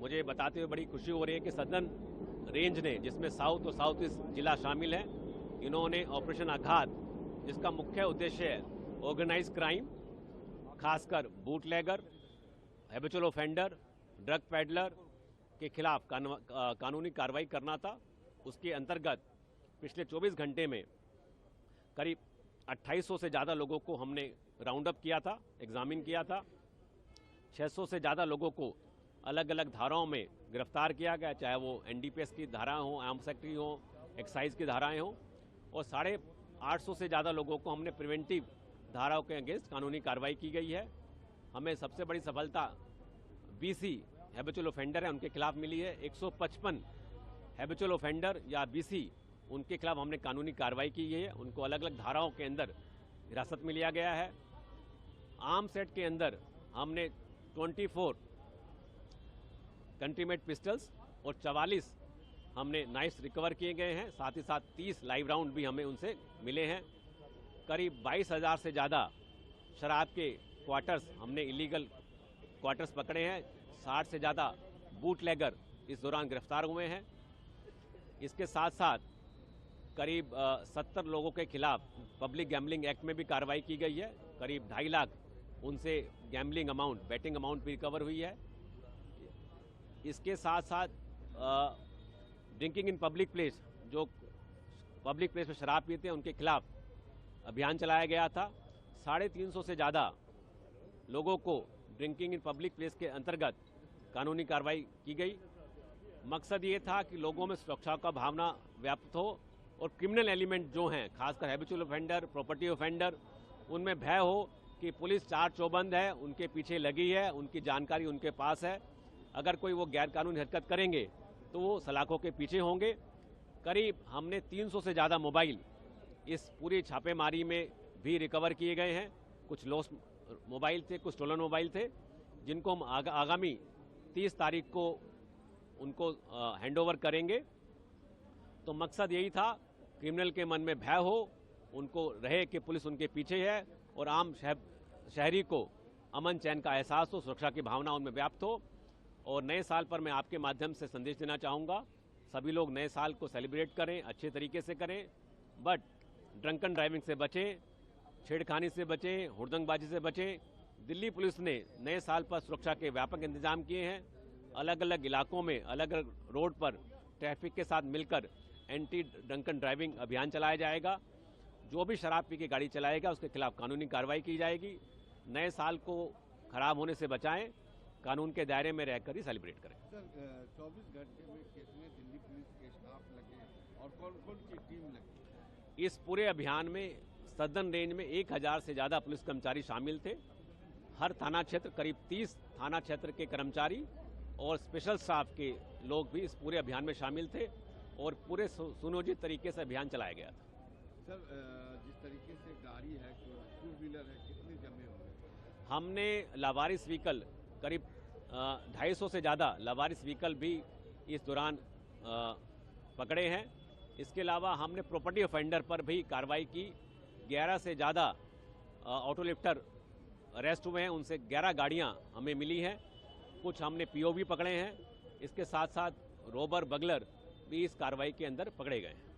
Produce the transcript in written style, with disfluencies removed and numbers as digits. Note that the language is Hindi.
मुझे बताते हुए बड़ी खुशी हो रही है कि सदर्न रेंज ने, जिसमें साउथ और साउथ ईस्ट जिला शामिल है, इन्होंने ऑपरेशन आघात, जिसका मुख्य उद्देश्य है ऑर्गेनाइज क्राइम, खासकर bootlegger, habitual offender, drug peddler के खिलाफ कानूनी कार्रवाई करना था। उसके अंतर्गत पिछले 24 घंटे में करीब 2800 से ज़्यादा लोगों को हमने राउंड अप किया था, एग्जामिन किया था। 600 से ज़्यादा लोगों को अलग अलग धाराओं में गिरफ्तार किया गया, चाहे वो एनडीपीएस की धाराएं हों, आर्म्स एक्ट की हों, एक्साइज की धाराएं हों, और 850 से ज़्यादा लोगों को हमने प्रिवेंटिव धाराओं के अगेंस्ट कानूनी कार्रवाई की गई है। हमें सबसे बड़ी सफलता बीसी हैबिचुअल ऑफेंडर है उनके खिलाफ मिली है। 155 हैबिचुअल ऑफेंडर या बीसी उनके खिलाफ हमने कानूनी कार्रवाई की है। उनको अलग अलग धाराओं के अंदर हिरासत में लिया गया है। आर्म्स एक्ट के अंदर हमने 24 कंट्री मेड पिस्टल्स और 44 हमने नाइफ्स रिकवर किए गए हैं। साथ ही साथ 30 लाइव राउंड भी हमें उनसे मिले हैं। करीब 22,000 से ज़्यादा शराब के क्वार्टर्स हमने इलीगल क्वार्टर्स पकड़े हैं। 60 से ज़्यादा बूटलेगर इस दौरान गिरफ्तार हुए हैं। इसके साथ साथ करीब 70 लोगों के खिलाफ पब्लिक गैम्बलिंग एक्ट में भी कार्रवाई की गई है। करीब 2.5 लाख उनसे गैम्बलिंग अमाउंट, बेटिंग अमाउंट भी रिकवर हुई है। इसके साथ साथ ड्रिंकिंग इन पब्लिक प्लेस, जो पब्लिक प्लेस में शराब पीते हैं उनके खिलाफ अभियान चलाया गया था। 350 से ज़्यादा लोगों को ड्रिंकिंग इन पब्लिक प्लेस के अंतर्गत कानूनी कार्रवाई की गई। मकसद ये था कि लोगों में सुरक्षा का भावना व्याप्त हो और क्रिमिनल एलिमेंट जो हैं, खासकर हैबिचुअल ऑफेंडर, प्रॉपर्टी ऑफेंडर, उनमें भय हो कि पुलिस चार चौबंद है, उनके पीछे लगी है, उनकी जानकारी उनके पास है। अगर कोई वो गैरकानूनी हरकत करेंगे तो वो सलाखों के पीछे होंगे। करीब हमने 300 से ज़्यादा मोबाइल इस पूरी छापेमारी में भी रिकवर किए गए हैं। कुछ लॉस मोबाइल थे, कुछ स्टोलन मोबाइल थे, जिनको हम आगामी 30 तारीख को उनको हैंडओवर करेंगे। तो मकसद यही था, क्रिमिनल के मन में भय हो, उनको रहे कि पुलिस उनके पीछे है, और आम शहरी को अमन चैन का एहसास हो, सुरक्षा की भावना उनमें व्याप्त हो। और नए साल पर मैं आपके माध्यम से संदेश देना चाहूँगा, सभी लोग नए साल को सेलिब्रेट करें, अच्छे तरीके से करें, बट ड्रंकन ड्राइविंग से बचें, छेड़खानी से बचें, हुड़दंगबाजी से बचें। दिल्ली पुलिस ने नए साल पर सुरक्षा के व्यापक इंतजाम किए हैं। अलग अलग इलाकों में, अलग अलग रोड पर ट्रैफिक के साथ मिलकर एंटी ड्रंकन ड्राइविंग अभियान चलाया जाएगा। जो भी शराब पी के गाड़ी चलाएगा उसके खिलाफ कानूनी कार्रवाई की जाएगी। नए साल को खराब होने से बचाएं, कानून के दायरे में रहकर ही सेलिब्रेट करें। सर, 24 घंटे में कितने दिल्ली पुलिस के स्टाफ लगे और कौन कौन सी टीम लगी? इस पूरे अभियान में सदर्न रेंज में 1000 से ज़्यादा पुलिस कर्मचारी शामिल थे। हर थाना क्षेत्र, करीब 30 थाना क्षेत्र के कर्मचारी और स्पेशल स्टाफ के लोग भी इस पूरे अभियान में शामिल थे और पूरे सुनियोजित तरीके से अभियान चलाया गया था। सर, जिस तरीके से गाड़ी है, टू व्हीलर है, कितने जमे होंगे? हमने लावारिस व्हीकल, करीब 250 से ज़्यादा लावारिस व्हीकल भी इस दौरान पकड़े हैं। इसके अलावा हमने प्रॉपर्टी ऑफेंडर पर भी कार्रवाई की। 11 से ज़्यादा ऑटो लिफ्टर अरेस्ट हुए हैं, उनसे 11 गाड़ियां हमें मिली हैं। कुछ हमने पीओवी पकड़े हैं। इसके साथ साथ रोबर, बगलर भी इस कार्रवाई के अंदर पकड़े गए हैं।